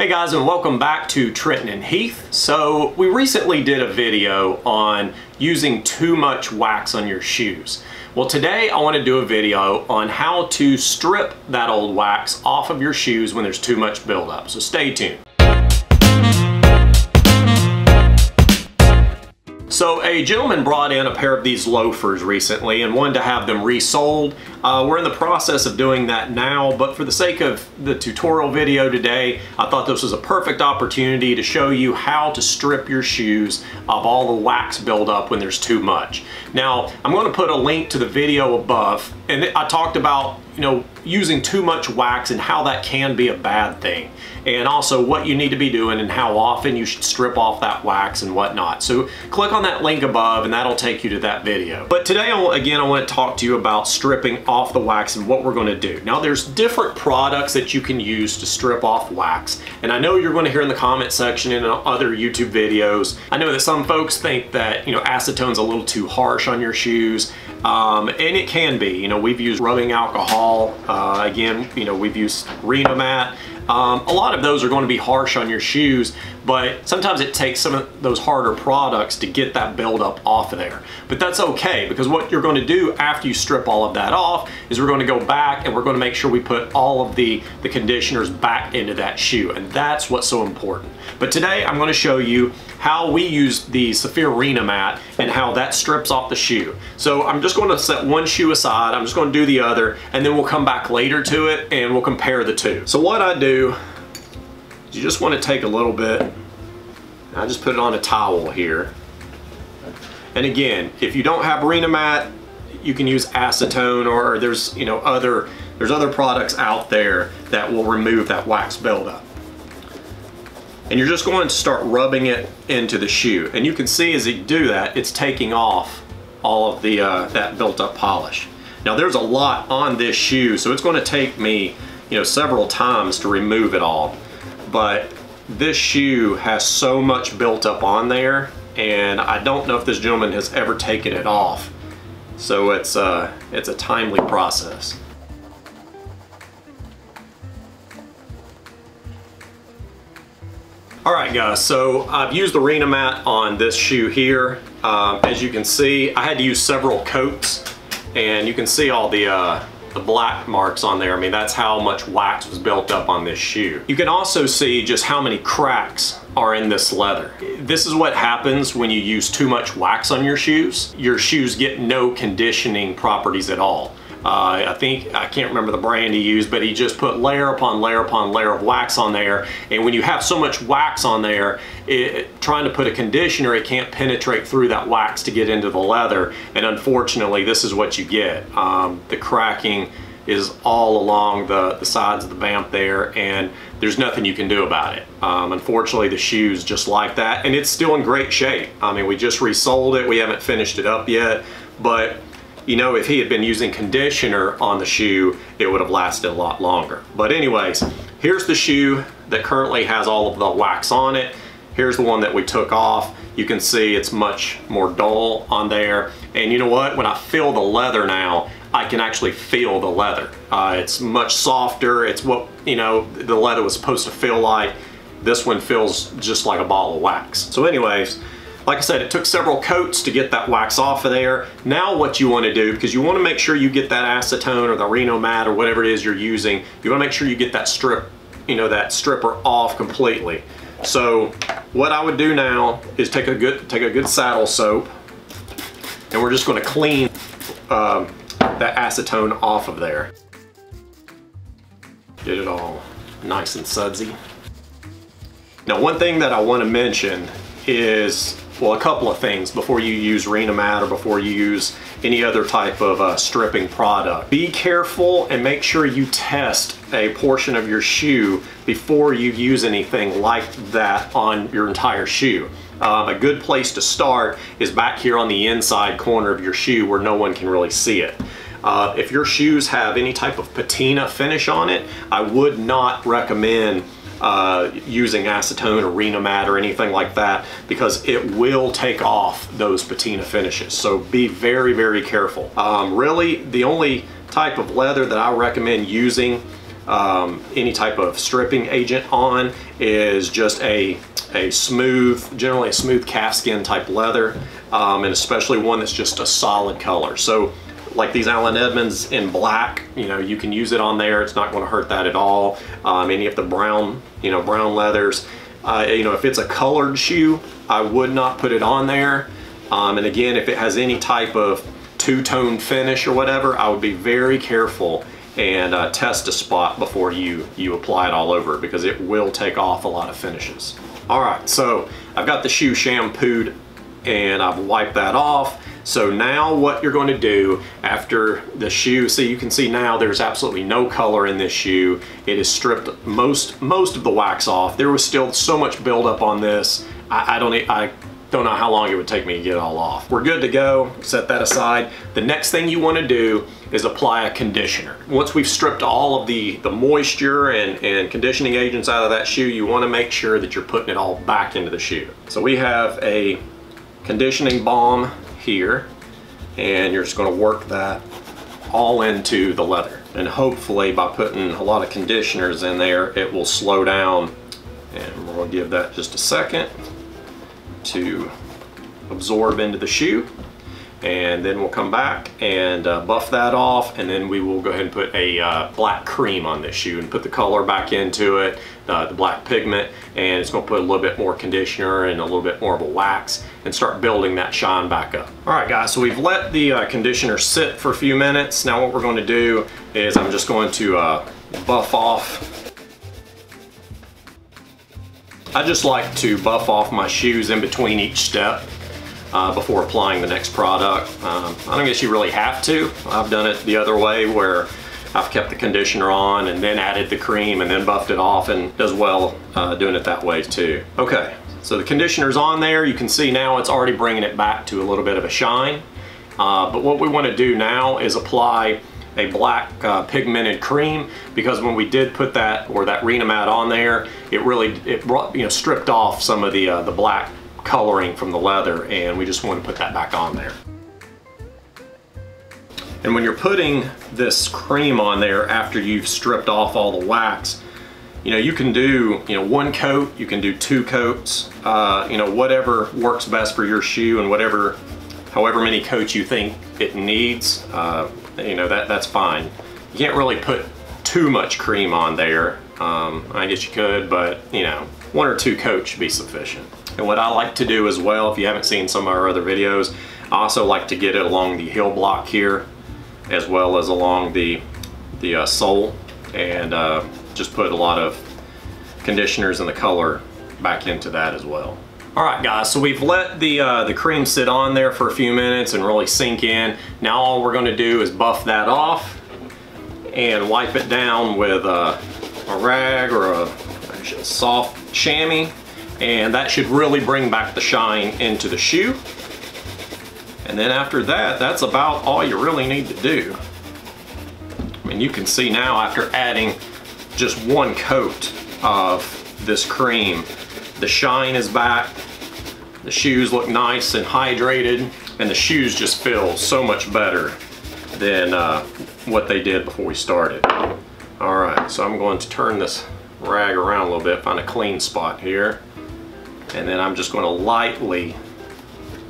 Hey guys, and welcome back to Trenton and Heath. So we recently did a video on using too much wax on your shoes. Well, today I want to do a video on how to strip that old wax off of your shoes when there's too much buildup. So stay tuned. So a gentleman brought in a pair of these loafers recently and wanted to have them resoled. We're in the process of doing that now, but for the sake of the tutorial video today, I thought this was a perfect opportunity to show you how to strip your shoes of all the wax buildup when there's too much. Now, I'm going to put a link to the video above, and I talked about, using too much wax and how that can be a bad thing, and also what you need to be doing and how often you should strip off that wax and whatnot. So click on that link above and that'll take you to that video. But today, I want to talk to you about stripping off the wax and what we're going to do. Now, there's different products that you can use to strip off wax, and I know you're going to hear in the comment section and in other YouTube videos, I know that some folks think that acetone's a little too harsh on your shoes, and it can be. We've used rubbing alcohol, again, we've used Reno'Mat. A lot of those are going to be harsh on your shoes, but sometimes it takes some of those harder products to get that buildup off of there. But that's okay, because what you're going to do after you strip all of that off is we're going to go back and we're going to make sure we put all of the conditioners back into that shoe, and that's what's so important. But today I'm going to show you how we use the Saphir Reno'Mat and how that strips off the shoe. So I'm just going to set one shoe aside, I'm just going to do the other, and then we'll come back later to it and we'll compare the two. So what I do is you just want to take a little bit, I just put it on a towel here. And again, if you don't have Reno'Mat, you can use acetone, or there's other products out there that will remove that wax buildup. And you're just going to start rubbing it into the shoe. And you can see as you do that, it's taking off all of the that built up polish. Now there's a lot on this shoe, so it's going to take me several times to remove it all. But this shoe has so much built up on there, and I don't know if this gentleman has ever taken it off. So it's a timely process. Alright guys, so I've used the Reno'Mat on this shoe here. As you can see, I had to use several coats, and you can see all the black marks on there. I mean, that's how much wax was built up on this shoe. You can also see just how many cracks are in this leather. This is what happens when you use too much wax on your shoes. Your shoes get no conditioning properties at all. I can't remember the brand he used, but he just put layer upon layer upon layer of wax on there, and when you have so much wax on there, trying to put a conditioner, it can't penetrate through that wax to get into the leather, and unfortunately this is what you get. The cracking is all along the sides of the vamp there, and there's nothing you can do about it. Unfortunately, the shoe's just like that, and it's still in great shape. I mean, we just resoled it, we haven't finished it up yet, but if he had been using conditioner on the shoe, it would have lasted a lot longer. But anyways, here's the shoe that currently has all of the wax on it. Here's the one that we took off. You can see it's much more dull on there. And you know what? When I feel the leather now, I can actually feel the leather. It's much softer. It's what, the leather was supposed to feel like. This one feels just like a ball of wax. So anyways, like I said, it took several coats to get that wax off of there. Now what you want to do, because you want to make sure you get that acetone or the Reno'Mat or whatever it is you're using, you want to make sure you get that strip, that stripper off completely. So what I would do now is take a good saddle soap, and we're just going to clean that acetone off of there. Get it all nice and sudsy. Now, one thing that I want to mention is, well, a couple of things before you use Reno'Mat or before you use any other type of stripping product. Be careful and make sure you test a portion of your shoe before you use anything like that on your entire shoe. A good place to start is back here on the inside corner of your shoe where no one can really see it. If your shoes have any type of patina finish on it, I would not recommend using acetone or Reno'Mat or anything like that, because it will take off those patina finishes. So be very, very careful. Really, the only type of leather that I recommend using any type of stripping agent on is just a smooth, generally a smooth calfskin type leather, and especially one that's just a solid color. So like these Allen Edmonds in black, you know, you can use it on there. It's not going to hurt that at all. Any of the brown, you know, brown leathers, you know, if it's a colored shoe, I would not put it on there. And again, if it has any type of two-tone finish or whatever, I would be very careful and test a spot before you apply it all over, because it will take off a lot of finishes. All right, so I've got the shoe shampooed and I've wiped that off. So now what you're going to do after the shoe, see, you can see now there's absolutely no color in this shoe. It has stripped most of the wax off. There was still so much buildup on this. I don't know how long it would take me to get it all off. We're good to go, set that aside. The next thing you want to do is apply a conditioner. Once we've stripped all of the moisture and conditioning agents out of that shoe, you want to make sure that you're putting it all back into the shoe. So we have a conditioning balm here, and you're just going to work that all into the leather. And hopefully by putting a lot of conditioners in there, it will slow down. And we're going to give that just a second to absorb into the shoe, and then we'll come back and buff that off, and then we will go ahead and put a black cream on this shoe and put the color back into it, the black pigment, and it's going to put a little bit more conditioner and a little bit more of a wax and start building that shine back up. All right guys, so we've let the conditioner sit for a few minutes. Now what we're going to do is I'm just going to buff off. I just like to buff off my shoes in between each step before applying the next product. I don't guess you really have to. I've done it the other way where I've kept the conditioner on and then added the cream and then buffed it off, and does well doing it that way too. Okay, so the conditioner's on there. You can see now it's already bringing it back to a little bit of a shine. But what we want to do now is apply a black pigmented cream, because when we did put that Reno'Mat on there, it brought, you know, stripped off some of the black coloring from the leather, and we just want to put that back on there. And when you're putting this cream on there after you've stripped off all the wax, you know, you can do, you know, one coat, you can do two coats, you know, whatever works best for your shoe, and however many coats you think it needs. You know, that's fine. You can't really put too much cream on there. I guess you could, but you know, one or two coats should be sufficient. And what I like to do as well, if you haven't seen some of our other videos, I also like to get it along the heel block here, as well as along the sole, and just put a lot of conditioners and the color back into that as well. All right guys, so we've let the cream sit on there for a few minutes and really sink in. Now all we're going to do is buff that off and wipe it down with a rag or a soft chamois, and that should really bring back the shine into the shoe. And then after that, that's about all you really need to do. I mean, you can see now after adding just one coat of this cream, the shine is back, the shoes look nice and hydrated, and the shoes just feel so much better than what they did before we started. All right, so I'm going to turn this rag around a little bit, find a clean spot here, and then I'm just going to lightly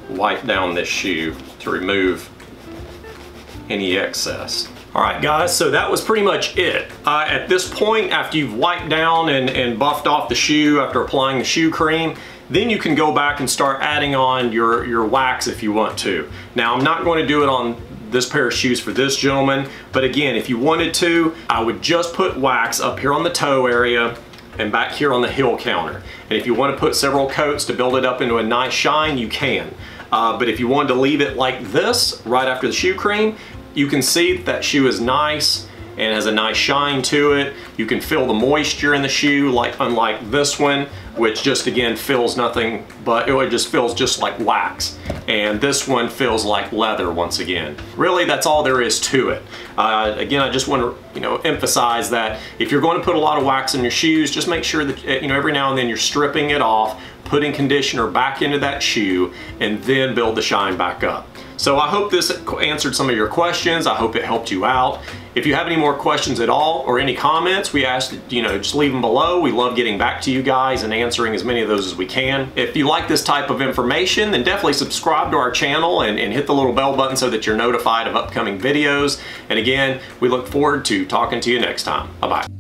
wipe down this shoe to remove any excess. All right guys, so that was pretty much it. At this point, after you've wiped down and buffed off the shoe after applying the shoe cream, then you can go back and start adding on your wax if you want to. Now I'm not going to do it on this pair of shoes for this gentleman, but again, if you wanted to, I would just put wax up here on the toe area and back here on the heel counter. And if you want to put several coats to build it up into a nice shine, you can. But if you wanted to leave it like this right after the shoe cream, you can see that shoe is nice and has a nice shine to it. You can feel the moisture in the shoe, unlike this one, which just again feels nothing but, it just feels just like wax. And this one feels like leather once again. Really, that's all there is to it. Again, I just want to emphasize that if you're going to put a lot of wax in your shoes, just make sure that every now and then you're stripping it off, putting conditioner back into that shoe, and then build the shine back up. So I hope this answered some of your questions. I hope it helped you out. If you have any more questions at all or any comments, we ask that, just leave them below. We love getting back to you guys and answering as many of those as we can. If you like this type of information, then definitely subscribe to our channel and hit the little bell button so that you're notified of upcoming videos. And again, we look forward to talking to you next time. Bye-bye.